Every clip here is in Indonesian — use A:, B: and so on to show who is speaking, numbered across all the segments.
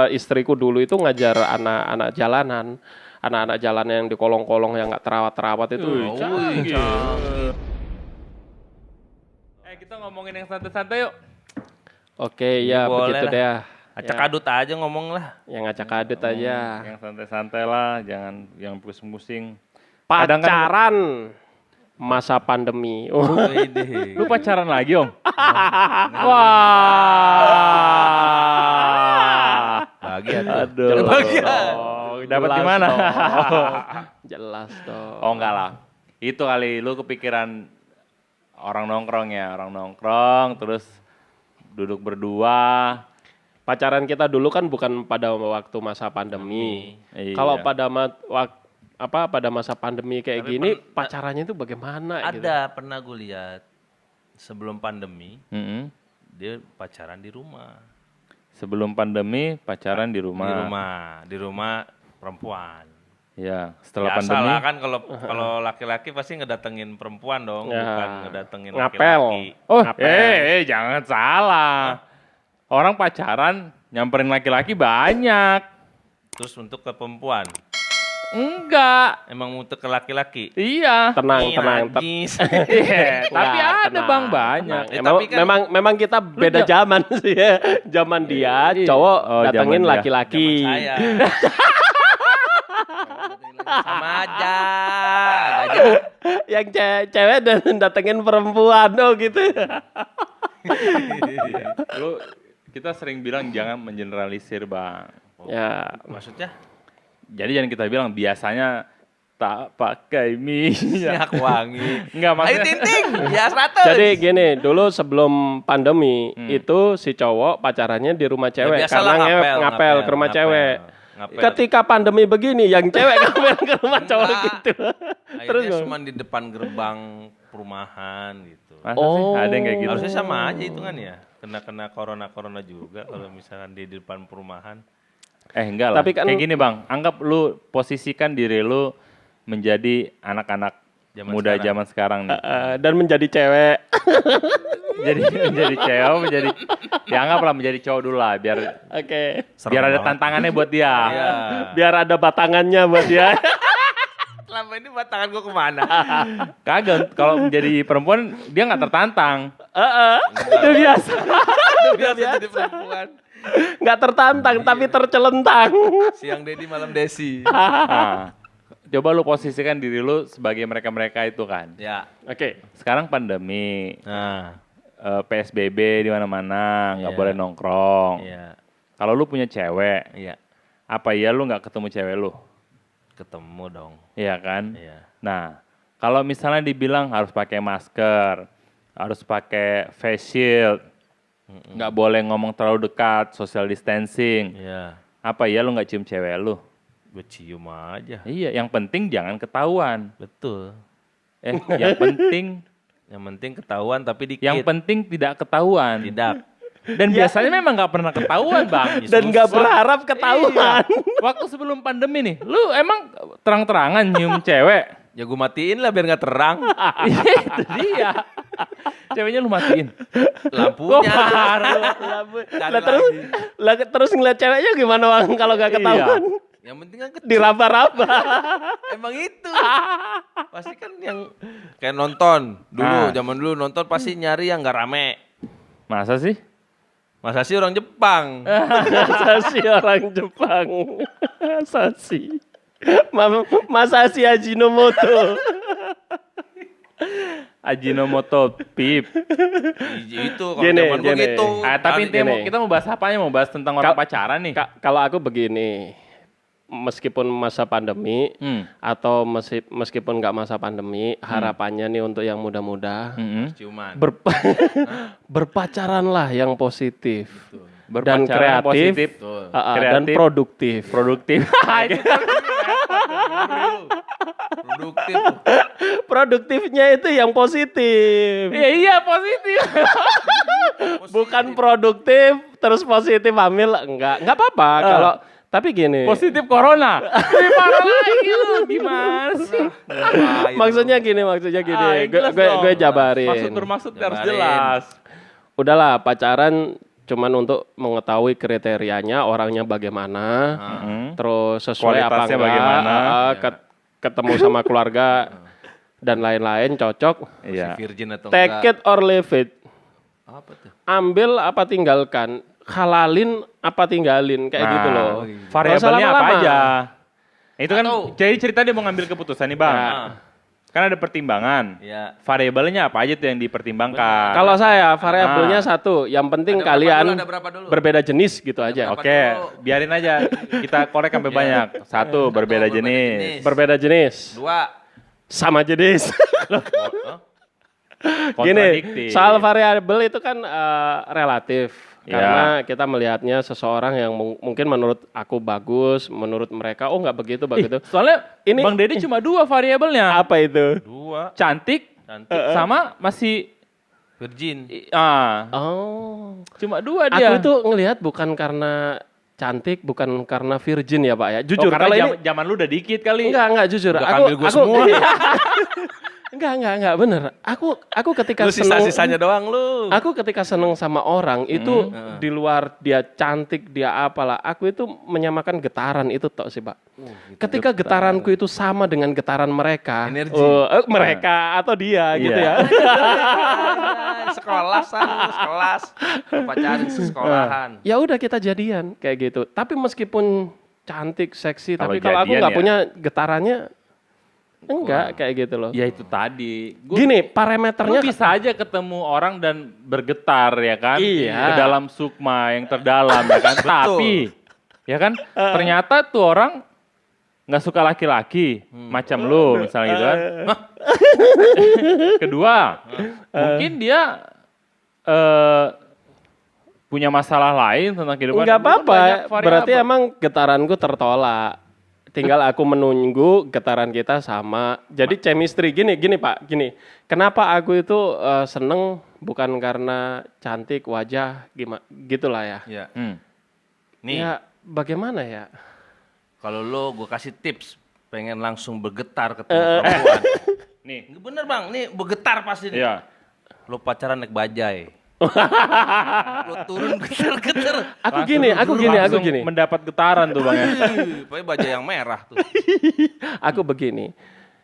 A: istriku dulu itu ngajar anak-anak jalanan. Anak-anak jalanan yang di kolong-kolong yang nggak terawat-terawat itu.
B: Canggih. Kita ngomongin yang santai-santai yuk.
A: Oke, ya begitu
B: lah.
A: deh.
B: Acak adut aja ngomong lah.
A: Yang ngacak adut aja.
B: Yang santai-santai lah, jangan yang pusing-pusing.
A: Pacaran masa pandemi.
B: Lu pacaran lagi, Om?
A: Wah.
B: Bahagia tuh.
A: Aduh.
B: Bahagia. Dapat di mana?
A: Jelas dong.
B: Oh enggak lah. Itu kali lu kepikiran orang nongkrong terus duduk berdua.
A: Pacaran kita dulu kan bukan pada waktu masa pandemi.
B: Iya.
A: Kalau pada pada masa pandemi kayak gini, pacarannya itu bagaimana?
C: Ada pernah gue lihat sebelum pandemi
B: Mm-hmm.
C: dia pacaran di rumah.
B: Sebelum pandemi pacaran di rumah.
C: Di rumah perempuan.
B: Ya, setelah
C: Biasa
B: pandemi.
C: lah kan kalau laki-laki pasti ngedatengin perempuan dong,
A: Ya.
C: bukan ngedatengin
A: Ngapel.
C: laki-laki.
B: Oh,
A: Ngapel.
B: jangan salah. Orang pacaran nyamperin laki-laki banyak.
C: Terus untuk ke perempuan,
B: Enggak.
C: emang untuk ke laki-laki.
B: Iya.
A: Tenang.
C: Najis.
B: Iya, tapi
A: Nggak,
B: ada
A: tenang,
B: Bang banyak.
A: tenang.
C: tapi kan-
A: Memang kita beda zaman sih ya. Zaman dia cowok
B: Oh,
A: datengin
B: zaman dia.
A: laki-laki.
C: Saya. Sama aja.
A: Yang cewek datengin perempuan gitu.
B: Lu kita sering bilang jangan mengeneralisir, Bang.
A: Ya,
C: Maksudnya
B: Jadi jangan kita bilang biasanya tak pakai minyak.
C: minyak wangi.
B: Enggak
C: Ayo
B: maksudnya.
C: tinting, ya 100.
A: jadi gini, dulu sebelum pandemi itu si cowok pacarannya di rumah cewek
C: biasalah
A: karena
C: ngapel,
A: ngapel ke rumah
C: ngapel.
A: cewek.
C: Ngapel.
A: Ketika pandemi begini, yang cewek ngapel ke rumah cowok
C: Enggak.
A: gitu. Terus
C: Akhirnya cuma di depan gerbang perumahan gitu.
B: Masa sih ada yang kayak gitu?
C: Harusnya sama aja itu kan ya. Kena corona juga kalau misalkan di depan perumahan.
B: Enggak lah.
A: Tapi kan-
B: kayak gini, Bang. Anggap lu posisikan diri lu menjadi anak-anak
C: Zaman
B: muda
C: sekarang.
B: zaman sekarang nih.
A: Dan menjadi cewek.
B: Jadi menjadi cewek, dianggaplah menjadi cowok dulu lah biar
A: Oke.
B: biar ada tantangannya buat dia.
C: Iya.
A: Biar ada batangannya buat dia.
C: Selama ini batangan gua kemana?
B: Kagak, kalau menjadi perempuan dia nggak tertantang.
A: Itu biasa.
C: Biasa jadi perempuan.
A: Nggak tertantang tapi tercelentang.
C: Siang Dedi malam Desi.
B: Nah, coba lu posisikan diri lu sebagai mereka-mereka itu kan.
C: Ya.
A: Oke.
B: Sekarang pandemi,
C: Nah,
B: PSBB di mana-mana, nggak
C: Iya.
B: boleh nongkrong.
C: iya.
B: Kalau lu punya cewek,
C: Iya.
B: apa iya lu nggak ketemu cewek lu?
C: Ketemu dong.
B: Iya kan?
C: Iya.
B: Nah, kalau misalnya dibilang harus pakai masker, harus pakai face shield, nggak boleh ngomong terlalu dekat, social distancing.
C: Iya.
B: Apa iya lu nggak cium cewek lu?
C: Gue cium aja.
B: Iya, yang penting jangan ketahuan.
C: Betul.
B: Yang penting,
C: Yang penting ketahuan tapi dikit.
B: yang penting tidak ketahuan.
C: Tidak.
B: Dan biasanya memang nggak pernah ketahuan, Bang.
A: Dan nggak berharap ketahuan.
B: Iya. Waktu sebelum pandemi nih, lu emang terang-terangan nyium cewek?
C: Ya gue matiin lah biar nggak terang.
B: Itu dia. Ceweknya lu matiin.
C: Lampunya.
A: Lah terus ngeliat ceweknya gimana Bang kalau nggak ketahuan?
C: Yang penting kan kecil.
A: Diraba-raba.
C: Emang itu. Pasti kan yang kayak nonton. Zaman dulu nonton pasti nyari yang nggak rame.
B: Masa sih?
C: Masa sih orang Jepang?
A: Sasi orang Jepang. Sasi. Masashi Ajinomoto.
B: Ajinomoto pip.
C: Itu kalau
A: Gini,
C: zaman gue
A: gini.
C: gitu.
B: Tapi intinya
A: gini.
B: kita mau bahas apanya? Mau bahas tentang orang pacaran nih?
A: Kalau aku begini, meskipun masa pandemi atau meskipun nggak masa pandemi, harapannya nih untuk yang muda-muda
C: ciuman.
A: berpacaranlah yang positif. Dan
B: Berpacaran
A: kreatif,
B: positif,
A: dan
B: kreatif,
A: produktif.
B: produktif. Itu kan
C: Produktif.
A: Produktifnya itu yang positif.
B: iya positif.
A: Bukan produktif terus positif hamil, enggak apa-apa kalau tapi gini.
B: Positif corona. Lebih parah lagi lu. Gimana sih?
A: Maksudnya gini.
B: Jelas dong.
A: Gue jabarin.
B: Maksud bermaksud harus
C: Jabarin.
B: jelas.
A: Udahlah pacaran cuman untuk mengetahui kriterianya orangnya bagaimana, terus sesuai apa
B: Kualitasnya
A: enggak,
B: bagaimana.
A: ketemu sama keluarga dan lain-lain cocok.
B: Iya.
C: Si virgin atau
A: Take
C: enggak.
A: it or leave it.
C: Apa tuh?
A: Ambil apa tinggalkan, halalin apa tinggalin kayak gitu loh.
B: Variabelnya
A: Nggak usah
B: apa
A: lama-lama.
B: aja? Itu kan
C: Atau-
B: jadi cerita dia mau ngambil keputusan nih Bang.
A: Ya.
B: Kan ada pertimbangan.
C: Ya.
B: Variabelnya apa aja tuh yang dipertimbangkan?
A: Kalau saya variabelnya satu, yang penting
C: Ada berapa
A: kalian
C: dulu, ada berapa dulu?
A: berbeda jenis gitu aja.
C: berapa?
B: Oke,
C: dulu.
B: biarin aja. Kita korek sampai banyak. Satu, berbeda jenis.
A: Berbeda jenis,
C: 2.
A: sama jenis. Gini,
B: Kontradiktif.
A: soal variabel itu kan relatif.
B: Ya.
A: Karena kita melihatnya seseorang yang mungkin menurut aku bagus, menurut mereka oh nggak begitu, begitu.
B: Soalnya
A: Ini-
B: Bang Deddy cuma 2 variabelnya.
A: Apa itu?
C: 2.
B: Cantik,
C: Cantik.
B: sama masih
C: Virgin.
A: Oh,
B: cuma 2 dia.
A: aku itu ngelihat bukan karena cantik, bukan karena virgin ya Pak ya. Jujur,
B: karena
A: kalau ini
B: zaman lu udah dikit kali.
A: enggak jujur.
C: Udah ambil gua semua.
A: Enggak bener. Aku ketika
C: Lu
A: seneng,
C: sisa-sisanya doang lu.
A: aku ketika seneng sama orang itu di luar dia cantik, dia apalah, aku itu menyamakan getaran itu tok sih Pak. Ketika getaranku itu sama dengan getaran mereka,
C: Energi.
A: mereka atau dia
B: Iya.
A: gitu ya.
C: Sekolah sekelas. Pacaran sekolahan.
A: Ya udah kita jadian kayak gitu. Tapi meskipun cantik, seksi,
B: Kalau
A: tapi kalau aku
B: jadian
A: nggak
B: ya.
A: punya getarannya, enggak kayak gitu loh.
B: Ya itu tadi.
A: Gini,
B: Lu
A: parameternya
B: bisa aja ketemu orang dan bergetar ya kan?
A: Iya.
B: Ke dalam sukma yang terdalam ya kan? Tapi ya kan ternyata tuh orang nggak suka laki-laki macam lu misalnya gitu kan. Kedua, mungkin dia punya masalah lain tentang kehidupan.
A: nggak
B: Itu kan
A: apa-apa.
B: banyak variabel.
A: Berarti emang getaranku tertolak. Tinggal aku menunggu getaran kita sama. Jadi chemistry gini Pak, gini. Kenapa aku itu seneng bukan karena cantik wajah gimana gitulah ya.
C: Ya.
B: Nih,
A: Ya bagaimana ya?
C: Kalau lo gue kasih tips pengen langsung bergetar ketemu perempuan.
B: nih.
C: Bener Bang, nih bergetar pasti nih.
B: Iya.
C: Lo pacaran naik bajai. Lo turun getar-getar.
A: Aku
B: Langsung
A: gini.
B: mendapat getaran tuh Bang ya.
C: Pokoknya bajai yang merah tuh.
A: Aku begini.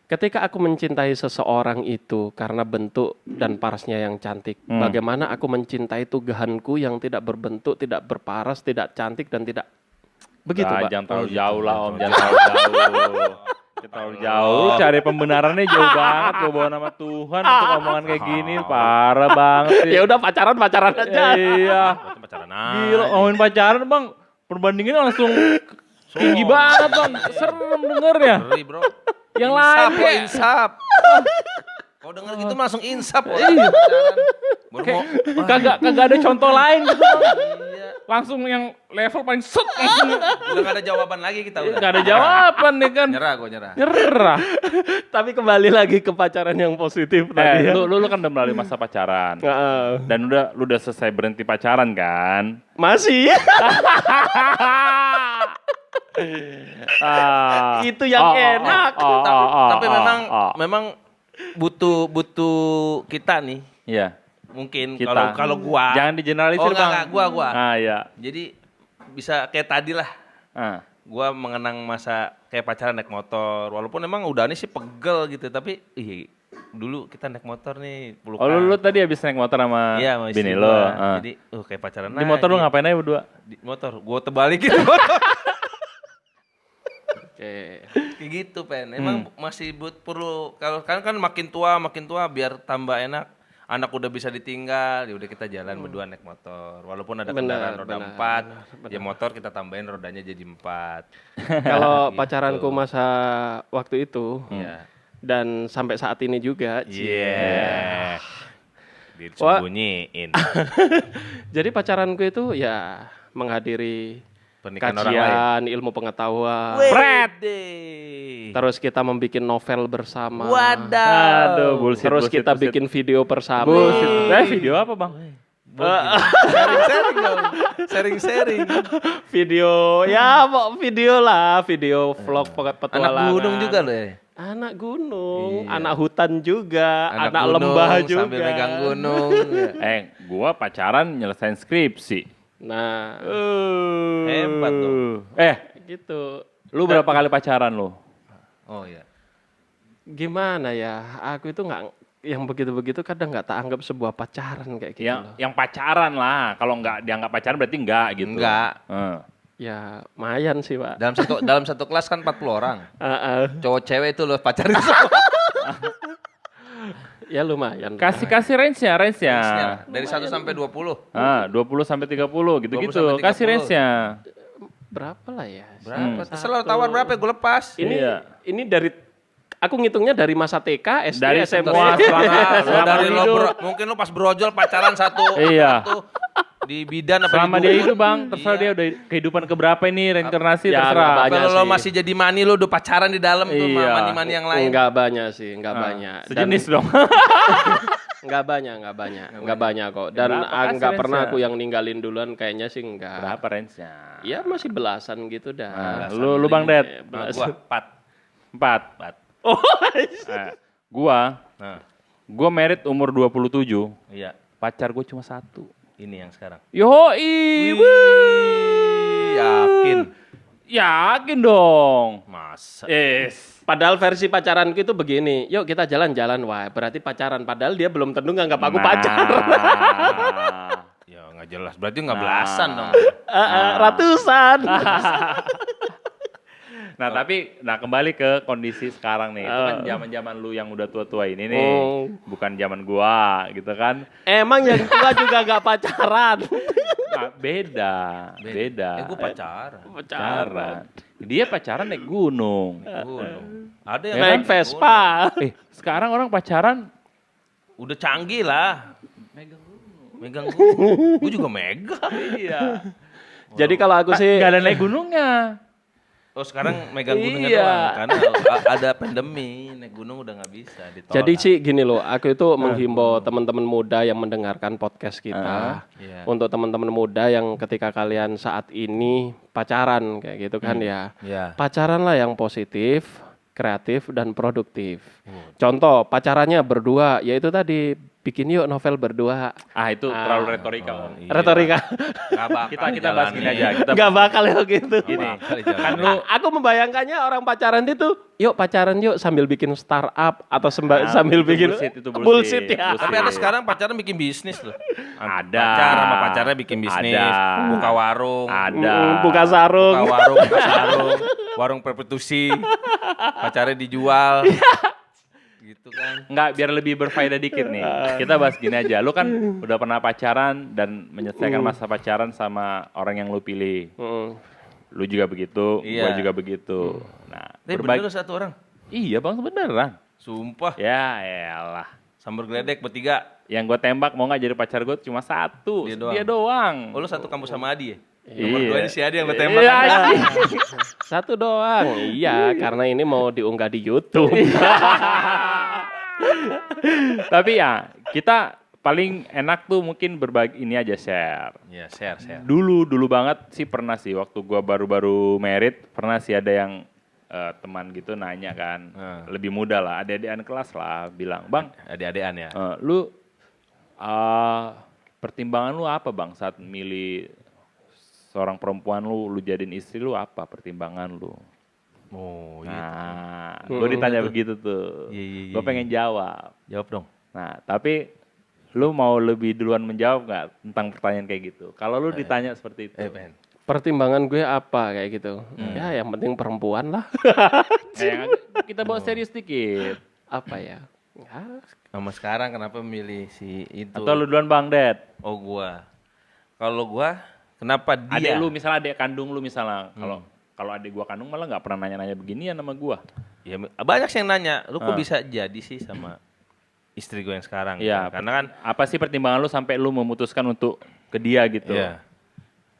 A: Ketika aku mencintai seseorang itu karena bentuk dan parasnya yang cantik, bagaimana aku mencintai tugahanku yang tidak berbentuk, tidak berparas, tidak cantik dan tidak begitu,
B: Nah,
A: Pak.
B: jangan terlalu jauh lah Om, jangan terlalu jauh. Jangan terlalu jauh, lu cari pembenarannya jauh banget, lu bawa nama Tuhan untuk omongan kayak gini, parah banget sih.
A: Ya udah pacaran aja.
B: Iya.
C: Buat pacaran
B: Gila, ngomongin pacaran Bang, perbandingannya langsung tinggi banget Bang, serem dengernya.
C: Ngeri bro.
B: Yang
C: Insap
B: lain
C: lo,
B: kayak
C: insap. Kalau denger gitu mah langsung insap. Lo.
B: Iya.
C: Pacaran. Baru
B: kayak
C: mau,
B: kagak ada contoh lain gitu Bang.
C: iya.
B: Langsung yang level paling set langsung.
C: Udah gak ada jawaban lagi kita udah.
B: Gak ada jawaban nih kan.
C: Nyerah gue nyerah.
B: Nyerah.
A: Tapi kembali lagi ke pacaran yang positif tadi ya.
B: Lu kan udah melalui masa pacaran. Dan lu udah selesai berhenti pacaran kan?
A: Masih. Itu yang enak.
C: Tapi memang butuh kita nih.
B: Iya.
C: Mungkin
B: Kita.
C: kalau gua.
B: Jangan digeneralisir
C: Oh
B: Bang.
C: enggak, gua.
B: Ah iya.
C: Jadi bisa kayak tadi lah.
B: Ah.
C: Gua mengenang masa kayak pacaran naik motor. Walaupun emang udah nih sih pegel gitu, tapi dulu kita naik motor nih pelukan.
B: Oh lu tadi habis naik motor sama
C: Iya, sama
B: bini
C: istri
B: lo.
C: gua.
B: Ah.
C: Jadi kayak pacaran
B: Di motor lu ngapain aja berdua?
C: Di motor, gua terbalikin motor. Kayak gitu Pen. Emang masih perlu kalau kan makin tua biar tambah enak. Anak udah bisa ditinggal, ya udah kita jalan berdua naik motor. Walaupun ada kendaraan roda 4, ya motor kita tambahin rodanya jadi 4.
A: Kalau pacaranku masa waktu itu
C: Iya.
A: dan sampai saat ini juga.
C: Iya. Disembunyiin.
A: Jadi pacaranku itu ya menghadiri
C: Pernikahan orang lain.
A: kajian ilmu pengetahuan. Terus kita membuat novel bersama.
B: Aduh, bullshit.
A: Terus
B: bullshit,
A: kita
B: bullshit.
A: bikin video bersama.
B: Video apa Bang?
C: Sharing-sharing dong. Sharing-sharing.
A: Video ya video lah, video vlog petualangan.
C: Anak gunung juga loh ya.
A: Anak gunung,
C: Iya.
A: anak hutan juga, anak
C: gunung,
A: lembah juga.
C: sambil megang gunung.
B: Gua pacaran nyelesain skripsi.
A: Nah,
C: Hebat dong.
A: gitu.
B: Lu berapa kali pacaran lu?
C: Oh iya.
A: Gimana ya? Aku itu nggak yang begitu-begitu kadang nggak tak anggap sebuah pacaran kayak gitu loh.
B: Yang pacaran lah. Kalau nggak dianggap pacaran berarti enggak gitu.
C: Enggak.
A: Ya, lumayan sih, Pak.
C: Dalam satu kelas kan 40 orang. Cowok cewek itu lo pacarin semua.
A: Ya lumayan.
B: Kasih range-nya.
C: Dari 1 sampai 20.
B: 20 sampai 30 gitu-gitu.
C: 20 sampai 30.
B: Kasih range-nya.
A: Berapa lah ya?
C: Berapa? Terserah tawar berapa gue lepas.
A: Ini dari aku ngitungnya dari masa TK, SD,
B: Dari
A: SMA.
B: semua selama
C: Dari lo
B: hidup.
C: mungkin lo pas brojol pacaran satu.
B: Iya.
C: Satu di bidan apa
B: Selama
C: di
B: dia
C: dukun.
B: itu bang, terserah dia udah kehidupan keberapa ini, reinkarnasi
A: Ya,
B: terserah.
A: nggak banyak
C: Kalau lo
A: sih.
C: masih jadi mani lo udah pacaran di dalam tuh sama
B: Iya.
C: mani-mani yang lain.
A: Enggak banyak sih, enggak banyak. Dan
B: Sejenis dong.
A: enggak banyak kok. Dan
B: berapa kasih
A: enggak pernah
B: range-nya?
A: aku yang ninggalin duluan kayaknya sih enggak.
B: Berapa range-nya?
A: Ya masih belasan gitu dah.
B: Lu Bang Ded?
C: Nah, gua 4.
B: 4.
A: Oh,
B: Gua merit umur 27,
C: Iya.
B: pacar gue cuma 1.
C: Ini yang sekarang.
B: Yoi,
C: Yakin.
B: yakin dong.
C: Masa.
A: padahal versi pacaranku itu begini, yuk kita jalan-jalan, wah berarti pacaran. Padahal dia belum tentu nganggap aku pacar.
C: Ya nggak jelas. Berarti nggak belasan dong.
A: Ratusan.
B: Nah tapi, kembali ke kondisi sekarang nih. Itu kan zaman-zaman lu yang udah tua-tua ini nih. Bukan zaman gua gitu kan.
A: Emang yang tua juga nggak pacaran.
B: Nah, beda.
C: Gue pacaran.
B: Pacaran. Dia pacaran naik gunung.
C: Gunung. Ada yang
A: Naik Vespa.
B: Sekarang orang pacaran
C: Udah canggih lah. Megang gunung. Gue juga megang.
B: iya.
A: Jadi kalau aku sih
B: Gak ada naik gunungnya.
C: Oh sekarang megang gunungnya
A: Iya.
C: doang. Karena ada pandemi. Naik gunung udah nggak bisa ditolak.
A: Jadi sih gini loh, aku itu menghimbau teman-teman muda yang mendengarkan podcast kita.
C: Iya.
A: Untuk teman-teman muda yang ketika kalian saat ini pacaran kayak gitu kan ya.
C: Iya.
A: Pacaranlah yang positif, kreatif dan produktif. Contoh pacarannya berdua, yaitu tadi bikin yuk novel berdua.
B: Itu terlalu retorika. Om.
C: Iya.
A: Retorika.
C: Nggak bakal
B: Kita bahas gini aja. Kita
A: Nggak bakal ya gitu.
B: gini.
C: Kan
A: Aku membayangkannya orang pacaran itu, yuk pacaran yuk sambil bikin startup atau sambil
B: itu
A: bikin
B: itu
A: bullshit ya.
C: Tapi ada sekarang pacaran bikin bisnis loh.
B: Ada.
C: Pacar sama pacarnya bikin bisnis.
B: Ada.
C: Buka warung.
B: Ada.
A: Buka sarung.
C: Buka sarung. Warung prostitusi. Pacarnya dijual. Gitu kan.
B: Enggak, biar lebih berfaedah dikit nih. Kita bahas gini aja. Lu kan udah pernah pacaran dan menyelesaikan masa pacaran sama orang yang lu pilih. Lu juga begitu,
C: Iya.
B: gua juga begitu. Nah,
C: Tapi bener satu orang.
B: Iya bang, beneran.
C: Sumpah.
B: Ya elah.
C: Sambar geledek bertiga.
B: Yang gue tembak mau nggak jadi pacar gue cuma 1.
C: Dia
B: doang.
C: Oh lu satu kampus sama Adi ya?
B: Iya.
C: Nomor 2 ini si Adi yang lu tembak.
B: Iya,
C: kan?
B: anjing.
A: Satu doang. Iya, karena ini mau diunggah di YouTube.
B: Tapi ya, kita paling enak tuh mungkin berbagi ini aja share.
C: Iya, share.
B: Dulu banget sih pernah sih waktu gua baru-baru merit pernah sih ada yang teman gitu nanya kan, lebih muda lah, adik-adikan kelas lah, bilang, "Bang,
C: Adik-adikan ya.
B: lu pertimbangan lu apa bang saat milih seorang perempuan lu jadiin istri lu apa pertimbangan lu?"
C: Oh, iya.
B: Nah, gue ditanya begitu tuh,
C: Iya.
B: gue pengen jawab.
C: Jawab dong.
B: Nah, tapi lu mau lebih duluan menjawab nggak tentang pertanyaan kayak gitu? Kalau lu ditanya seperti itu,
C: Ben.
A: Pertimbangan gue apa kayak gitu? Ya yang penting perempuan lah.
B: kita bawa serius dikit.
A: Apa ya? Ya,
C: Sama sekarang kenapa milih si itu?
B: Atau lu duluan Bang Ded?
C: Oh gua. Kalau gua, kenapa dia?
B: Adik lu misalnya adik kandung lu misalnya, kalau adik gua kandung malah nggak pernah nanya-nanya beginian sama gua.
C: Ya, banyak sih yang nanya, lu kok bisa jadi sih sama istri gue yang sekarang?
B: Iya,
C: Karena kan
B: apa sih pertimbangan lu sampai lu memutuskan untuk ke dia gitu?
C: iya.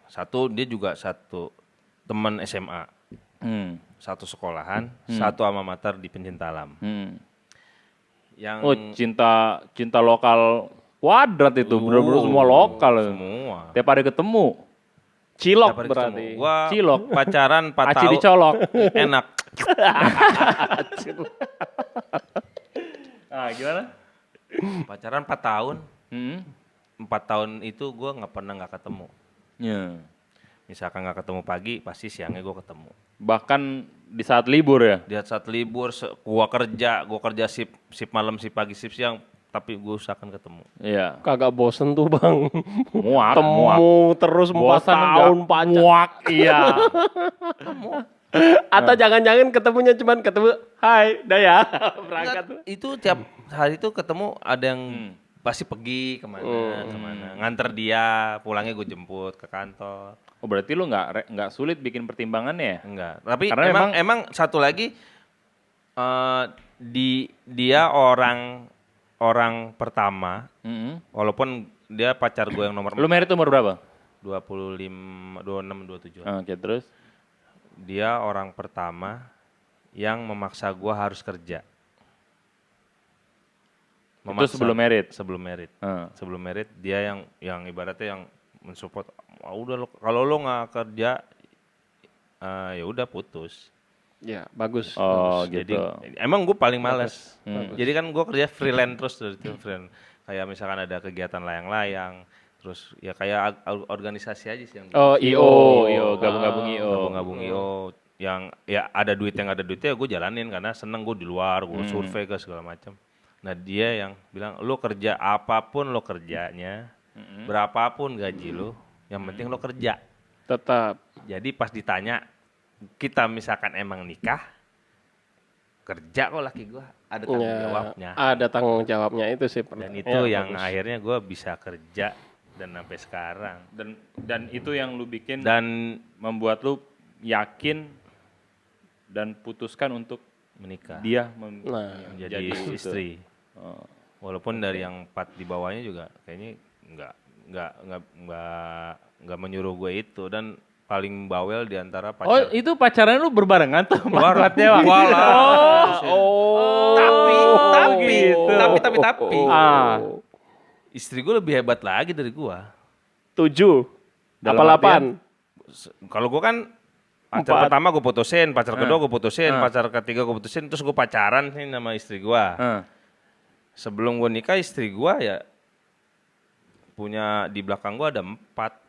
C: Satu, dia juga satu teman SMA. Satu sekolahan, satu alma mater di pencinta alam. Yang
B: Oh, cinta lokal kuadrat itu, bener-bener semua lokal.
C: semua.
B: Tiap hari ketemu.
A: cilok
C: Tiap hari
A: berarti.
C: ketemu. Gua
B: Cilok.
C: pacaran 4
B: Aci
C: tahun.
B: dicolok.
C: Enak.
B: Ah, gimana?
C: Pacaran 4 tahun.
B: Hmm.
C: 4 tahun itu gue nggak pernah nggak ketemu.
B: Ya.
C: Misalkan nggak ketemu pagi, pasti siangnya gue ketemu.
B: Bahkan di saat libur ya.
C: Di saat libur, gua kerja sip malam, sip pagi, sip siang, tapi gue usahakan ketemu.
B: Iya.
A: Kagak bosen tuh bang.
B: Muak,
A: Temu terus 4
B: Bosan
A: tahun
B: enggak?
A: pacar.
B: Muak, iya.
A: Atau jangan-jangan ketemunya cuman ketemu, hai, dah ya, berangkat.
C: Enggak, itu tiap hari itu ketemu ada yang pasti pergi kemana, nganter dia, pulangnya gue jemput ke kantor.
B: Oh berarti lu nggak sulit bikin pertimbangannya ya?
C: Enggak, tapi
B: Karena
C: emang satu lagi dia orang pertama, walaupun dia pacar gue yang nomor
B: Lu married umur berapa?
C: 25, 26, 27.
B: Oke, terus?
C: Dia orang pertama yang memaksa gue harus kerja.
B: Itu sebelum married?
C: Sebelum married.
B: Hmm.
C: Sebelum married dia yang ibaratnya yang mensupport. Udah kalau lo nggak kerja, ya udah putus.
A: Ya bagus.
B: Oh
C: Bagus.
B: gitu.
C: Jadi emang gue paling males.
A: Bagus.
C: Jadi kan gue kerja freelance terus dari itu freelance. Kayak misalkan ada kegiatan layang-layang, terus ya kayak organisasi aja sih yang
A: Oh
B: IO, gabung-gabung IO.
C: gabung-gabung IO yang ya ada duitnya gue jalanin karena seneng gue di luar, gue survei ke segala macam. Nah dia yang bilang lo kerja apapun lo kerjanya, berapapun gaji lo, yang penting lo kerja.
A: Tetap.
C: Jadi pas ditanya kita misalkan emang nikah, kerja kok laki gue, ada tanggung
A: Ya,
C: jawabnya.
A: ada tanggung jawabnya itu sih.
C: Dan itu
A: Ya,
C: yang
A: bagus.
C: akhirnya gue bisa kerja dan sampai sekarang.
B: Dan itu yang lu bikin
C: Dan
B: membuat lu yakin dan putuskan untuk
C: menikah.
B: dia
A: Nah,
C: Menjadi
B: itu.
C: istri.
B: Oh.
C: Walaupun dari yang 4 di bawahnya juga kayaknya nggak menyuruh gue itu, dan paling bawel di antara
B: Oh
C: pacar.
B: itu pacaran lu berbarengan tuh sama
C: Bareng.
B: kuatnya Bang?
C: Walah. Tapi
B: gitu.
C: tapi
B: Ah.
C: istri gue lebih hebat lagi dari gue.
A: 7.
B: Dalam
A: Apa
B: artian?
A: 8?
C: Kalau gue kan pacar
A: 4.
C: pertama gue putusin, pacar kedua gue putusin, pacar ketiga gue putusin, terus gue pacaran nih sama istri gue. Sebelum gue nikah istri gue ya punya di belakang gue ada 4.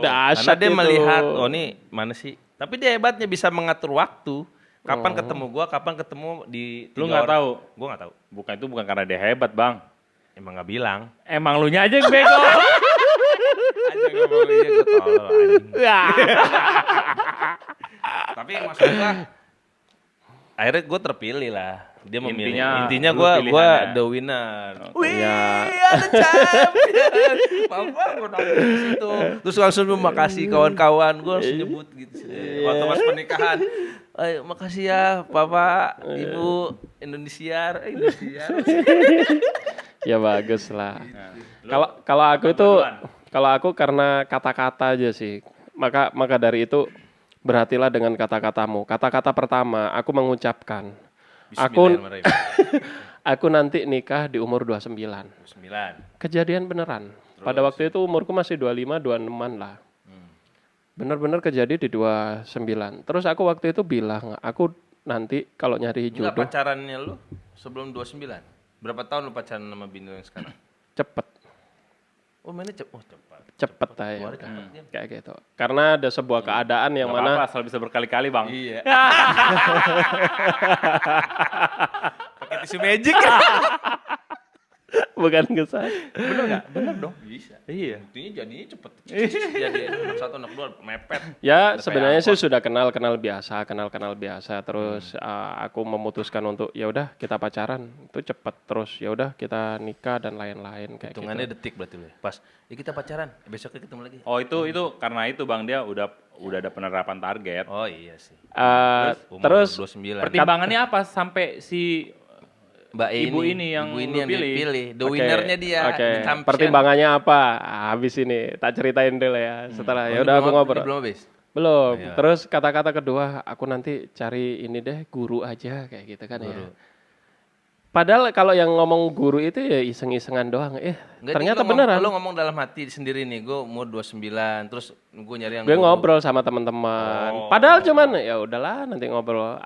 A: Dahsyat
C: Karena dia
A: itu.
C: melihat, oh nih mana sih? Tapi dia hebatnya bisa mengatur waktu. Kapan ketemu gue, kapan ketemu di
B: Lu nggak tahu?
C: Gue nggak tahu.
B: Bukan karena dia hebat Bang.
C: Emang nggak bilang.
B: Emang lu nya aja yang bego.
C: Aja ngomong iya gue tolol anjing. Tapi maksud gue, akhirnya gue terpilih lah. Dia memilih. Intinya
B: lu
C: gue
B: pilihannya.
C: the winner.
A: Wih,
C: ada champion. Mama gue nangis di situ. Terus langsung makasih kawan-kawan. Gue langsung nyebut gitu. Waktu pas pernikahan. Ayo makasih ya Bapak, Ibu, Indonesia.
A: Ya bagus lah. Kalau aku karena kata-kata aja sih. Maka dari itu berhatilah dengan kata-katamu. Kata-kata pertama aku mengucapkan aku nanti nikah di umur 29.
C: 9.
A: Kejadian beneran. Pada waktu itu umurku masih 25, 26-an lah. Bener-bener kejadian di 29. Terus aku waktu itu bilang, aku nanti kalau nyari
C: Enggak,
A: jodoh
C: pacarannya lu sebelum 29? Berapa tahun lu pacaran sama bini lu yang sekarang?
A: cepet.
C: Oh mainnya cepat.
A: Cepet aja.
C: Keluarnya cepet dia.
A: Kayak gitu. Karena ada sebuah keadaan yang
B: Nggak
A: mana
B: apa-apa, asal bisa berkali-kali Bang.
C: Iya. Pakai tisu magic.
A: bukan kesal.
B: Bener nggak? Bener dong.
C: Bisa.
B: Iya.
C: Buktinya jadinya cepet. Jadi anak 1, anak 2 mepet.
A: Ya
C: Udah
A: sebenarnya
C: kayak
A: sih sudah kenal biasa. Terus aku memutuskan untuk ya udah kita pacaran. Itu cepet. Terus ya udah kita nikah dan lain-lain kayak gitu.
C: Hitungannya detik berarti lu ya. Pas, ya kita pacaran, besoknya ketemu lagi.
B: Oh itu karena itu Bang dia udah ada penerapan target.
C: Oh iya sih. Umur
A: Terus
C: 29.
B: Pertimbangannya apa sampai si
C: Mbak
B: ibu ini yang
C: ibu
B: lu
C: yang
B: pilih.
C: dipilih. The
A: Oke,
C: winnernya dia.
A: Oke.
C: the champion.
A: Pertimbangannya apa? Habis ini tak ceritain dulu ya. Setelah ya udah aku ngobrol.
C: Belum habis.
A: Belum.
C: Iya.
A: Terus kata-kata kedua, aku nanti cari ini deh guru aja kayak gitu kan ya. Padahal kalau yang ngomong guru itu ya iseng-isengan doang.
C: Enggak,
A: Ternyata
C: lu
A: beneran.
C: Lu ngomong dalam hati sendiri nih, gue umur 29, terus gue nyari yang
A: Gue
C: guru.
A: ngobrol sama teman-teman. Padahal cuman ya udahlah nanti ngobrol.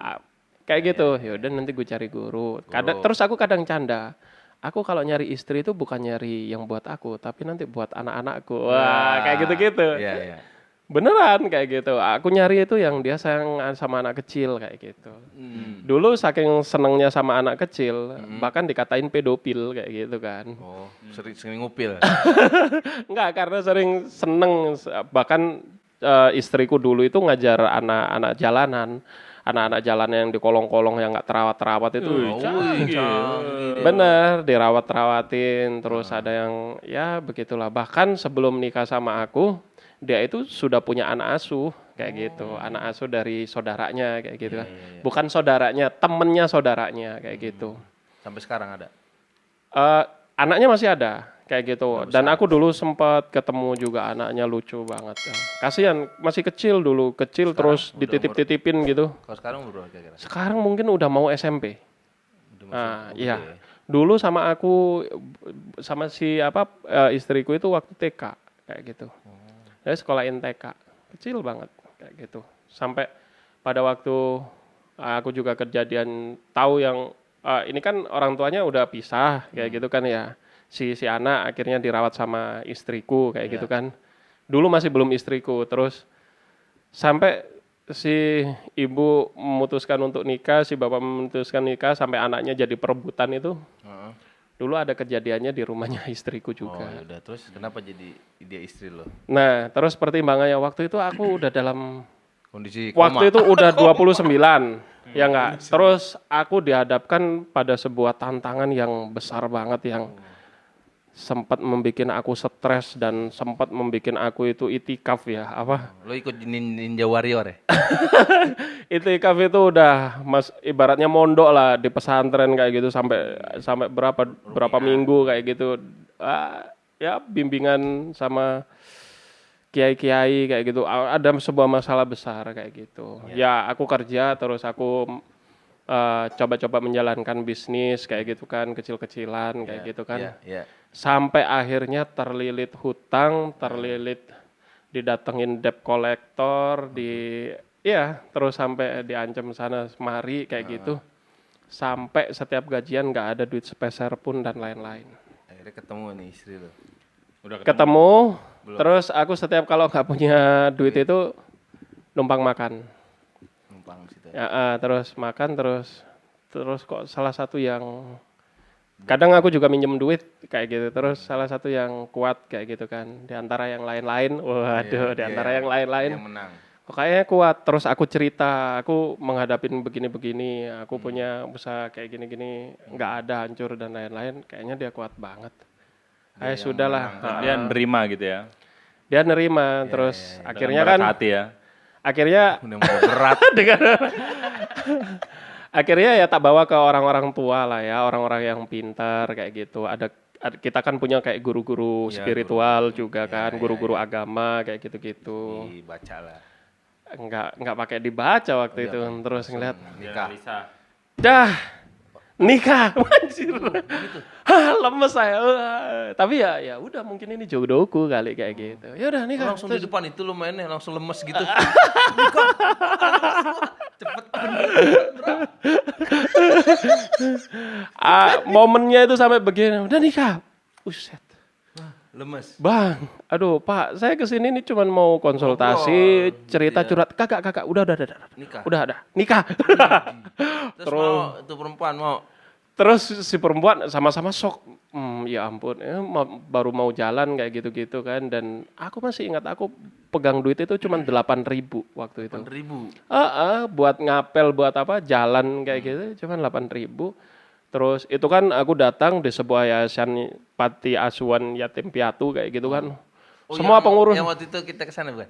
A: Kayak gitu. Ya udah nanti gue cari guru. Terus aku kadang canda. aku kalau nyari istri itu bukan nyari yang buat aku, tapi nanti buat anak-anakku. Wah, kayak gitu-gitu.
C: Iya, iya.
A: Beneran kayak gitu. Aku nyari itu yang dia sayang sama anak kecil kayak gitu. Dulu saking senengnya sama anak kecil, bahkan dikatain pedofil kayak gitu kan.
C: Oh, sering ngupil.
A: Enggak, karena sering seneng. Bahkan istriku dulu itu ngajar anak-anak jalanan. Anak-anak jalanan yang di kolong-kolong yang nggak terawat-terawat itu. Bener, dirawat-rawatin. Terus ada yang ya begitulah. Bahkan sebelum nikah sama aku, dia itu sudah punya anak asuh kayak gitu. Anak asuh dari saudaranya kayak gitu kan. Bukan saudaranya, temennya saudaranya kayak gitu.
C: Sampai sekarang ada.
A: Anaknya masih ada kayak gitu. Dan aku dulu sempat ketemu juga anaknya, lucu banget. Ya. Kasihan masih kecil dulu, kecil terus dititip-titipin gitu.
C: Kalau sekarang berapa kira-kira?
A: Sekarang mungkin udah mau SMP.
C: Udah masuk
A: Nah,
C: gede
A: iya.
C: ya?
A: Dulu sama aku sama si istriku itu waktu TK kayak gitu. Saya sekolahin TK. Kecil banget kayak gitu. Sampai pada waktu aku juga kejadian tahu yang ini kan orang tuanya udah pisah kayak gitu kan ya. Si anak akhirnya dirawat sama istriku kayak gitu kan. Dulu masih belum istriku, terus sampai si ibu memutuskan untuk nikah, si bapak memutuskan nikah sampai anaknya jadi perebutan itu. Dulu ada kejadiannya di rumahnya istriku juga.
C: Oh, yaudah. Terus kenapa jadi dia istri lo?
A: Nah, terus pertimbangannya waktu itu aku udah dalam
C: Kondisi koma.
A: waktu itu udah 29. Ya enggak. Terus aku dihadapkan pada sebuah tantangan yang besar banget yang sempat membuat aku stres dan sempat membuat aku itu itikaf ya, apa?
C: Lo ikut Ninja Warrior ya?
A: Itikaf itu udah ibaratnya mondok lah di pesantren kayak gitu sampai berapa minggu kayak gitu. Ya bimbingan sama kiai-kiai kayak gitu. Ada sebuah masalah besar kayak gitu. Ya aku kerja terus aku coba-coba menjalankan bisnis kayak gitu kan, kecil-kecilan kayak gitu kan. Sampai akhirnya terlilit hutang, terlilit didatengin debt collector, terus sampai diancam sana semari kayak gitu. Sampai setiap gajian nggak ada duit sepeser pun dan lain-lain.
C: Akhirnya ketemu nih istri lo.
B: Udah
A: Ketemu, terus aku setiap kalau nggak punya duit itu numpang makan.
C: Numpang situ.
A: Terus makan terus kok salah satu yang kadang aku juga minjem duit kayak gitu, terus salah satu yang kuat kayak gitu kan, di antara yang lain-lain, di antara yang lain-lain,
C: yang menang.
A: Kok kayaknya kuat, terus aku cerita, aku menghadapin begini-begini, aku punya usaha kayak gini-gini, nggak ada hancur dan lain-lain, kayaknya dia kuat banget. Sudahlah,
B: dia nerima gitu ya.
A: dia nerima, terus akhirnya
B: Dalam
A: kan,
B: berat hati ya.
A: akhirnya
C: Udah mau berat.
A: akhirnya ya tak bawa ke orang-orang tua lah ya, orang-orang yang pintar kayak gitu. Kita kan punya kayak guru-guru spiritual juga kan, guru-guru agama kayak gitu-gitu.
C: Dibaca lah.
A: Enggak pakai dibaca waktu itu, terus ngeliat
C: Nikah.
A: dah nikah, anjir. Lemes saya. Tapi ya udah mungkin ini jodohku kali kayak gitu. Ya udah nikah.
C: Langsung di depan itu lo mainnya langsung lemes gitu. Cepet.
A: Momennya itu sampai begini, udah nikah. Uset.
C: Lemes.
A: Bang, aduh Pak, saya kesini nih cuman mau konsultasi, cerita curhat. Kakak, udah.
C: Nikah.
A: Udah ada, nikah.
C: Terus mau itu perempuan mau.
A: Terus si perempuan sama-sama shock. Ya ampun, baru mau jalan kayak gitu-gitu kan. Dan aku masih ingat aku pegang duit itu cuma 8.000 waktu itu.
C: 8.000.
A: Buat ngapel, buat apa, jalan kayak gitu cuma 8.000. Terus itu kan aku datang di sebuah yayasan panti asuhan yatim piatu kayak gitu kan. Semua pengurus.
C: Yang waktu itu kita kesana bukan?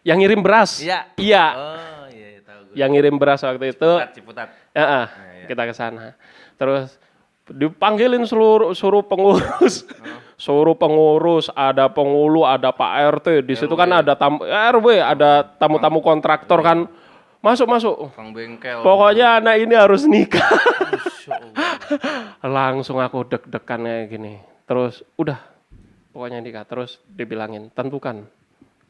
A: Yang ngirim beras.
C: Iya.
A: Iya.
C: Oh iya tahu gue.
A: Yang ngirim beras waktu itu.
C: Ciputat.
A: Kita ke sana. Terus dipanggilin suruh pengurus. Suruh pengurus, ada penghulu, ada Pak RT. Di situ kan ada RW, ada tamu-tamu kontraktor kan. Masuk.
C: Kang bengkel.
A: Pokoknya anak ini harus nikah. Langsung aku deg-degan kayak gini. Terus udah, pokoknya nikah. Terus dibilangin, tentukan.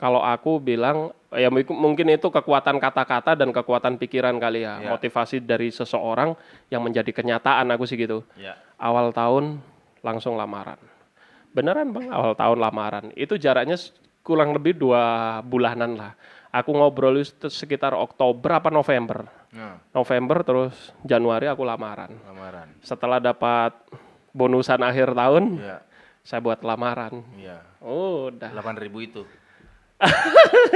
A: Kalau aku bilang, ya mungkin itu kekuatan kata-kata dan kekuatan pikiran kali ya. Motivasi dari seseorang yang menjadi kenyataan, aku sih gitu. Awal tahun langsung lamaran. Beneran bang, awal tahun lamaran. Itu jaraknya kurang lebih 2 bulanan lah. Aku ngobrol itu sekitar Oktober apa November.
C: Nah,
A: November terus Januari aku lamaran.
C: lamaran.
A: Setelah dapat bonusan akhir tahun,
C: Iya,
A: saya buat lamaran.
C: iya.
A: Oh, udah.
C: 8.000 itu.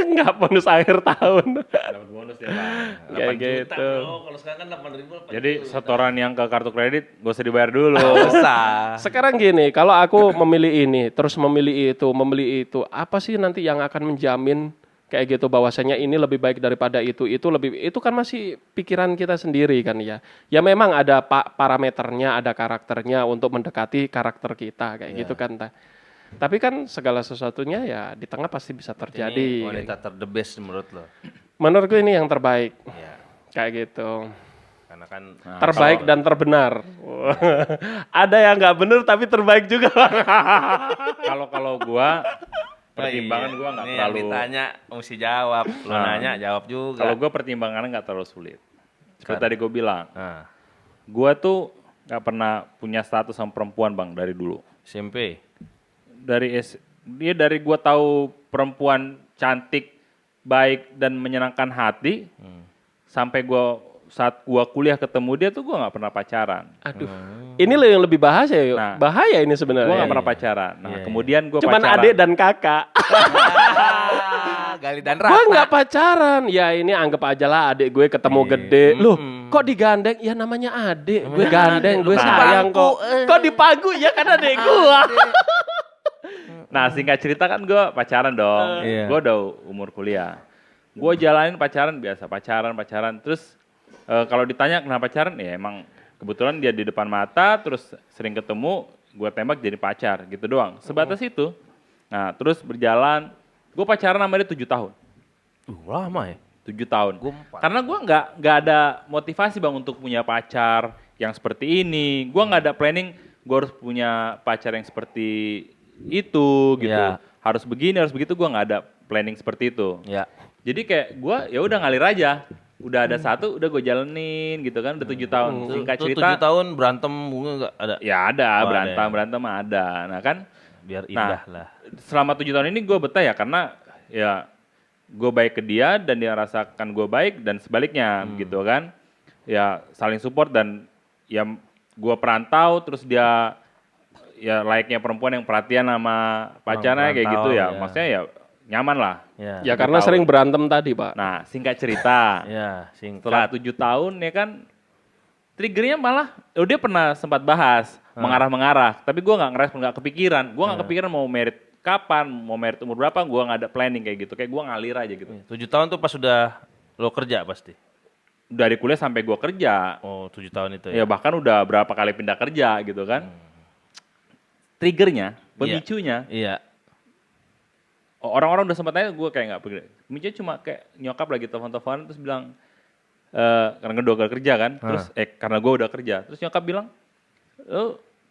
A: Nggak bonus akhir tahun.
B: Dapat bonus ya Bang.
A: Kayak
C: 8 juta
A: gitu.
C: bro, kalau sekarang kan 8.000.
B: Jadi setoran yang ke kartu kredit gak usah dibayar dulu.
C: Usah.
A: Sekarang gini, kalau aku memilih ini, terus memilih itu, apa sih nanti yang akan menjamin kayak gitu bahwasanya ini lebih baik daripada itu kan masih pikiran kita sendiri kan ya. Ya memang ada parameternya, ada karakternya untuk mendekati karakter kita kayak gitu kan. Tapi kan segala sesuatunya ya di tengah pasti bisa
C: Ini
A: terjadi.
C: wanita the best menurut lo.
A: Menurutku ini yang terbaik
C: Iya.
A: kayak gitu.
C: Karena kan
A: Terbaik dan terbenar. Ada yang nggak benar tapi terbaik juga.
B: Kalau gua pertimbangan gua nggak
C: Nih,
B: terlalu.
C: yang ditanya mesti jawab. Lo nanya jawab juga.
B: Kalau gua pertimbangannya nggak terlalu sulit. Seperti tadi gua bilang,
C: Nah,
B: gua tuh nggak pernah punya status sama perempuan bang dari dulu.
C: SMP.
B: Dari gua tahu perempuan cantik, baik dan menyenangkan hati, sampai saat gua kuliah ketemu dia tuh gua nggak pernah pacaran.
A: Aduh, ini loh yang lebih bahaya yuk.
B: Nah,
A: Bahaya ini sebenarnya.
B: Gua nggak pernah pacaran. Nah, kemudian gua
A: Cuman
B: pacaran.
A: adik dan kakak.
C: Gali dan
A: Gua
C: Rata.
A: nggak pacaran. Ya ini anggap aja lah adik gue ketemu gede. Loh, kok digandeng? Ya namanya adik. Gue gandeng, gue sayang kok. Kok dipagu? Ya kan adik gua.
B: Nah, singkat cerita kan gue pacaran dong.
C: Iya.
B: Gue udah umur kuliah. Gue jalanin pacaran biasa, pacaran. Terus kalau ditanya kenapa pacaran, ya emang kebetulan dia di depan mata, terus sering ketemu, gue tembak jadi pacar gitu doang. Sebatas itu. Nah, terus berjalan, gue pacaran sama dia 7 tahun.
C: Lama ya?
B: 7 tahun.
C: Gua 4.
B: Karena gue nggak ada motivasi bang untuk punya pacar yang seperti ini. Gue nggak ada planning, gue harus punya pacar yang seperti itu gitu.
C: Iya.
B: Harus begini, harus begitu. Gue nggak ada planning seperti itu.
C: Ya.
B: Jadi kayak gue ya udah ngalir aja. Udah ada satu, udah gue jalanin gitu kan. Udah 7 tahun. Singkat
C: Itu
B: cerita,
C: 7 tahun berantem bunga enggak ada?
B: ya ada
C: Oh,
B: berantem ada. Nah kan,
C: Biar indah lah.
B: selama 7 tahun ini gue betah ya karena ya gue baik ke dia dan dia rasakan gue baik dan sebaliknya gitu kan. Ya saling support dan ya gue perantau terus dia ya layaknya perempuan yang perhatian sama pacarnya kayak gitu
C: perantau,
B: ya.
C: ya.
B: Maksudnya ya nyaman lah.
C: Ya.
A: Ya karena sering berantem tadi, Pak.
B: Nah singkat cerita,
C: Ya,
B: setelah
C: singkat.
B: 7 tahun ya kan triggernya malah dia pernah sempat bahas mengarah-mengarah tapi gue nggak ngerespon, nggak kepikiran. Gue nggak kepikiran mau merit kapan, mau merit umur berapa, gue nggak ada planning kayak gitu. Kayak gue ngalir aja gitu.
C: 7 tahun tuh pas sudah lo kerja pasti.
B: Dari kuliah sampai gue kerja.
C: Oh, 7 tahun itu
B: Ya
C: ya.
B: bahkan udah berapa kali pindah kerja gitu kan. Triggernya, pemicunya,
C: Iya.
B: orang-orang udah sempat tanya gue kayak nggak peduli. Pemicunya cuma kayak nyokap lagi telepon-teleponan terus bilang, karena gue udah kerja kan, terus karena gue udah kerja, terus nyokap bilang,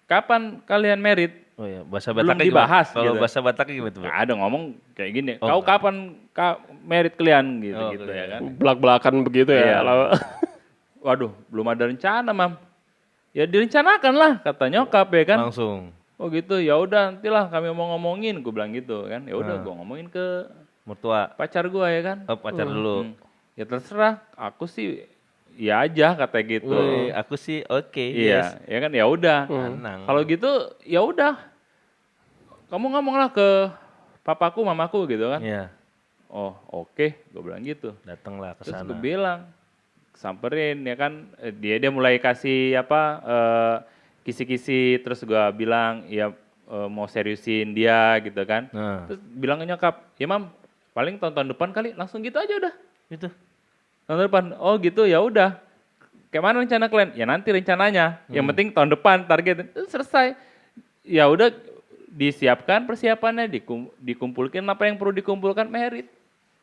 B: kapan kalian merit?
C: Oh iya, bahasa
B: Belum
C: Bataknya
B: dibahas
C: gimana? Kalau
B: gitu.
C: bahasa Bataknya gimana tuh?
B: Nggak ada ngomong kayak gini,
C: Oh,
B: kau kapan merit kalian gitu
C: Oh,
B: gitu
C: oke.
B: ya kan.
A: Belak-belakan begitu ya.
B: Iya.
A: Kalau
B: Waduh, belum ada rencana, Mam. Ya direncanakan lah, kata nyokap ya kan.
C: Langsung.
B: Oh gitu, ya udah nantilah kami mau ngomongin, gue bilang gitu kan. Ya udah, gue ngomongin ke
C: Mertua.
B: pacar gue ya kan.
C: Oh, pacar dulu.
B: Ya terserah, aku sih ya aja kata gitu.
C: Wih, aku sih oke.
B: Iya, ya kan ya udah.
C: Tenang.
B: Kalau gitu ya udah. Kamu ngomonglah ke papaku, mamaku gitu kan.
C: Iya,
B: Oh, oke, gue bilang gitu.
C: datanglah ke
B: Terus
C: sana.
B: gue bilang, samperin ya kan, dia mulai kasih kisi-kisi, terus gue bilang ya mau seriusin dia gitu kan.
C: Nah,
B: Terus bilang ke nyokap, ya Mam, paling tahun depan kali, langsung gitu aja udah.
C: itu.
B: Tahun depan, oh gitu ya udah. Kayak mana rencana kalian? Ya nanti rencananya. Yang penting tahun depan target selesai. Ya udah disiapkan persiapannya, dikumpulkan apa yang perlu dikumpulkan merit.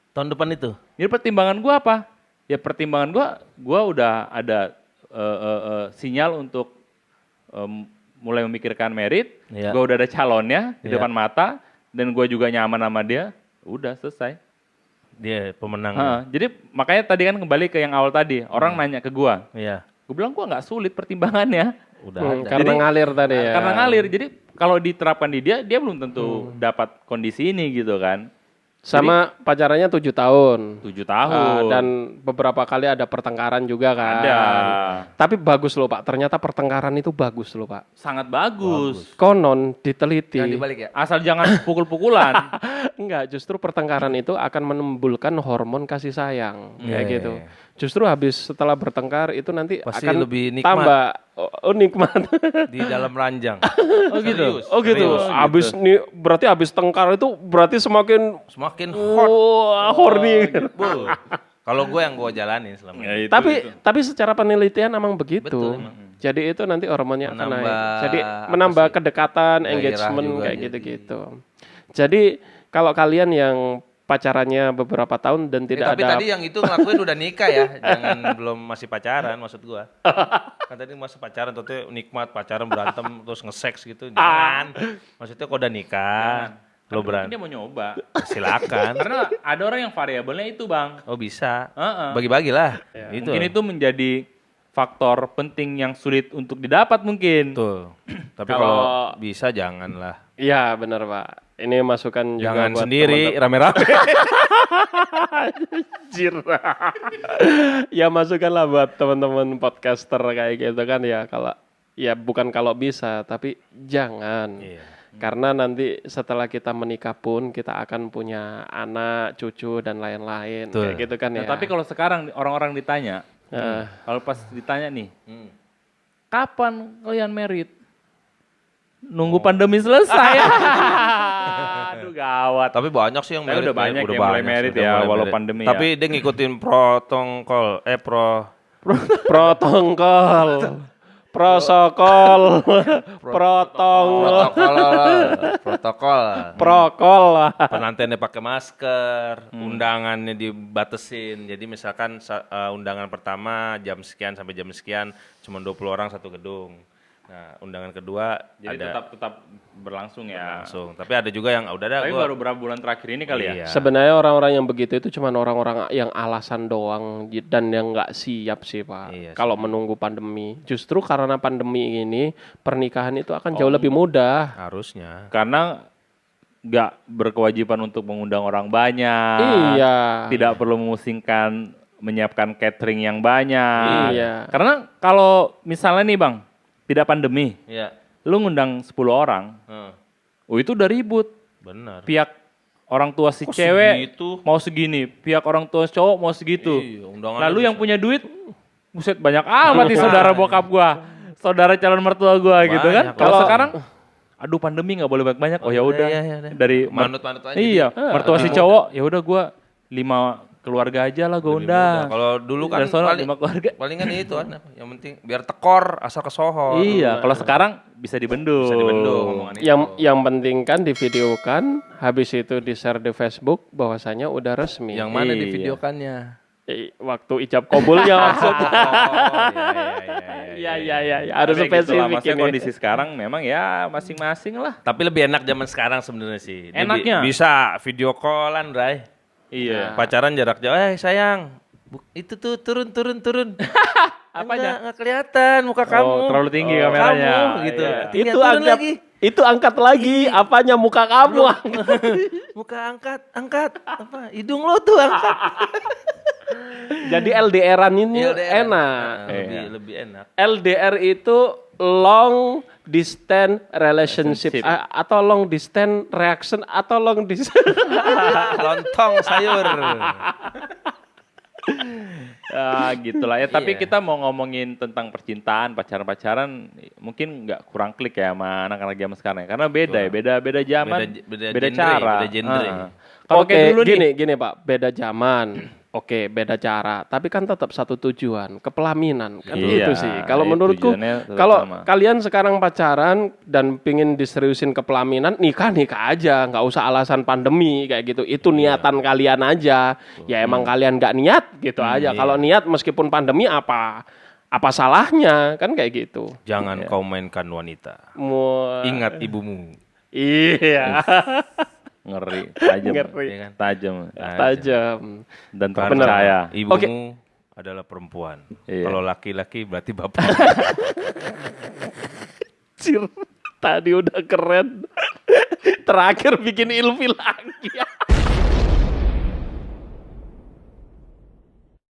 C: Tahun depan itu.
B: Jadi pertimbangan gua apa? Ya pertimbangan gua udah ada sinyal untuk mulai memikirkan merit.
C: Iya.
B: Gua udah ada calonnya di
C: Iya.
B: depan mata dan gua juga nyaman sama dia. Udah selesai.
C: Dia pemenang.
B: Jadi makanya tadi kan kembali ke yang awal tadi, orang nanya ke gua,
C: Iya.
B: Gue bilang gue nggak sulit pertimbangannya.
C: Udah ada.
A: Karena ngalir tadi ya.
B: Karena ngalir, jadi kalau diterapkan di dia belum tentu dapat kondisi ini gitu kan.
A: Sama pacarannya 7 tahun.
B: 7 tahun.
A: Dan beberapa kali ada pertengkaran juga kan.
B: Ada.
A: Tapi bagus loh Pak, ternyata pertengkaran itu bagus loh Pak.
B: Sangat bagus.
A: Konon diteliti.
C: Jangan dibalik ya.
B: Asal jangan pukul-pukulan.
A: Enggak, justru pertengkaran itu akan menimbulkan hormon kasih sayang. Kayak
C: Iya,
A: gitu.
C: iya.
A: Justru habis setelah bertengkar itu nanti
C: Pasti
A: akan
C: lebih nikmat.
A: tambah nikmat.
C: Di dalam ranjang.
B: Oh gitu.
A: Oh gitu. Habis nih berarti habis tengkar itu berarti semakin
C: Semakin hot.
A: horny.
C: Bu. Kalau gue yang gue jalanin selama ini.
A: Tapi secara penelitian emang begitu. Jadi itu nanti hormonnya akan naik. Jadi menambah kedekatan,
C: gairah
A: engagement
C: juga
A: kayak
C: jadi.
A: gitu-gitu. Jadi kalau kalian yang pacarannya beberapa tahun dan tidak
C: Tapi
A: ada
C: tadi yang itu ngelakuin udah nikah ya, jangan belum masih pacaran maksud gua. Kan tadi masih pacaran, tuh nikmat pacaran berantem terus nge-seks gitu, jangan. Maksudnya kok udah nikah, lo
B: Mungkin dia mau nyoba.
C: silakan.
B: Karena ada orang yang variabelnya itu bang.
C: Oh bisa,
B: Heeh.
C: bagi-bagilah. Itu.
B: Mungkin itu menjadi faktor penting yang sulit untuk didapat mungkin.
C: Tuh. Tapi
A: Kalau-
C: kalau bisa janganlah.
A: Iya benar Pak. Ini masukan juga
C: Jangan
A: buat
C: sendiri,
A: teman-teman.
C: rame-rame.
A: Anjir. Ya masukanlah buat teman-teman podcaster kayak gitu kan ya kalau ya bukan kalau bisa tapi jangan.
C: Iya.
A: Karena nanti setelah kita menikah pun kita akan punya anak, cucu dan lain-lain
C: Betul.
A: kayak gitu kan
B: Nah,
A: ya.
B: tapi kalau sekarang orang-orang ditanya, kalau pas ditanya nih, kapan kalian merit? Nunggu pandemi selesai. Aduh gawat.
C: Tapi banyak sih yang
B: Tapi udah banyak yang mulai merit
C: sih, udah
B: ya,
C: mulai
B: walau
C: merit.
B: pandemi
C: Tapi dia ngikutin protokol,
A: protokol, protokol,
C: protokol.
A: prokol lah.
C: Penantiannya pakai masker, undangannya dibatesin. Jadi misalkan undangan pertama jam sekian sampai jam sekian cuma 20 orang satu gedung. Nah, undangan kedua
B: Jadi
C: ada
B: tetap berlangsung ya.
C: langsung. Tapi ada juga yang udah dah
B: Tapi
C: gua
B: baru berapa bulan terakhir ini kali ya?
C: Iya.
A: Sebenarnya orang-orang yang begitu itu cuma orang-orang yang alasan doang dan yang nggak siap sih Pak.
C: Iya sih.
A: Kalau menunggu pandemi, justru karena pandemi ini pernikahan itu akan jauh lebih mudah.
C: harusnya.
B: Karena nggak berkewajiban untuk mengundang orang banyak.
A: Iya.
B: Tidak perlu memusingkan menyiapkan catering yang banyak.
A: Iya.
B: Karena kalau misalnya nih Bang, tidak pandemi,
C: Iya.
B: lu ngundang 10 orang, itu udah ribut.
C: Benar.
B: Pihak orang tua si
C: Kok
B: cewek
C: segitu?
B: mau segini, pihak orang tua cowok mau segitu.
C: Iya, undangannya
B: Lalu yang
C: bisa.
B: punya duit, buset banyak amat nih saudara bokap gua, saudara calon mertua gua gitu kan.
C: Banyak.
B: Kalau
A: Kalau-
B: sekarang, aduh pandemi nggak boleh banyak-banyak. Oh ya udah,
C: iya, iya.
B: dari
C: Manut-manut aja
B: Iya, mertua si cowok, ya udah gua 5 keluarga aja lah gua undang.
C: Kalau dulu kan
B: Dari sono 5 keluarga.
C: palingan itu kan yang penting biar tekor asal ke Soho.
B: Iya, kalau sekarang bisa dibendung.
C: Bisa dibendung omongan itu.
A: Yang penting kan divideokan, habis itu di-share di Facebook bahwasanya udah resmi.
C: Yang mana di
B: Iya.
C: videokannya?
A: Waktu ijab kabulnya maksudnya.
C: Iya.
A: Iya, harus
B: Tapi gitu lah,
A: spesifik
B: maksudnya
A: ini.
B: kondisi sekarang memang ya masing-masing lah.
C: Tapi lebih enak zaman sekarang sebenarnya sih. Dia
B: Enaknya?
C: bisa video callan, Bray.
B: Iya.
C: Pacaran jarak jauh. Sayang, itu tuh turun.
B: Apanya?
C: Nggak kelihatan muka kamu.
B: Oh, terlalu tinggi kameranya.
C: Kamu gitu.
B: Iya.
C: Tinggal
A: Itu
C: turun
A: angkat
C: lagi.
A: itu angkat lagi apanya muka kamu.
C: Muka angkat. Apa? Hidung lo tuh angkat.
A: Jadi LDR-an ini
C: LDR.
A: enak.
C: Lebih enak.
A: LDR itu long distance relationship atau long distance reaction atau long distance
C: Lontong sayur.
B: Gitulah ya. Tapi
C: Iya.
B: kita mau ngomongin tentang percintaan, pacaran-pacaran, mungkin nggak kurang klik ya sama anak-anak zaman sekarang. Ya. Karena beda ya, beda zaman,
C: Beda
B: beda
C: genre,
B: cara.
C: beda genre.
B: Kalau
A: Oke,
B: kayak dulu nih,
A: gini Pak, beda zaman. Oke, beda cara, tapi kan tetap satu tujuan, kepelaminan. Kan
B: Iya,
A: itu sih. Kalau
B: itu
A: menurutku,
B: tujuannya tetap
A: kalau
B: sama.
A: kalian sekarang pacaran dan pingin diseriusin kepelaminan, nikah aja, nggak usah alasan pandemi kayak gitu. Itu niatan kalian aja. Ya emang kalian nggak niat gitu aja. Kalau niat meskipun pandemi apa salahnya kan kayak gitu.
C: Jangan kau mainkan wanita.
A: Ingat
C: Ingat ibumu.
A: Iya,
B: ngeri, tajam,
A: Ngeri.
B: tajam,
A: tajam.
B: dan
C: Karena
B: percaya.
C: Ibumu adalah perempuan.
B: Iya.
C: Kalau laki-laki berarti bapak.
A: Cir, tadi udah keren. Terakhir bikin ilfil lagi.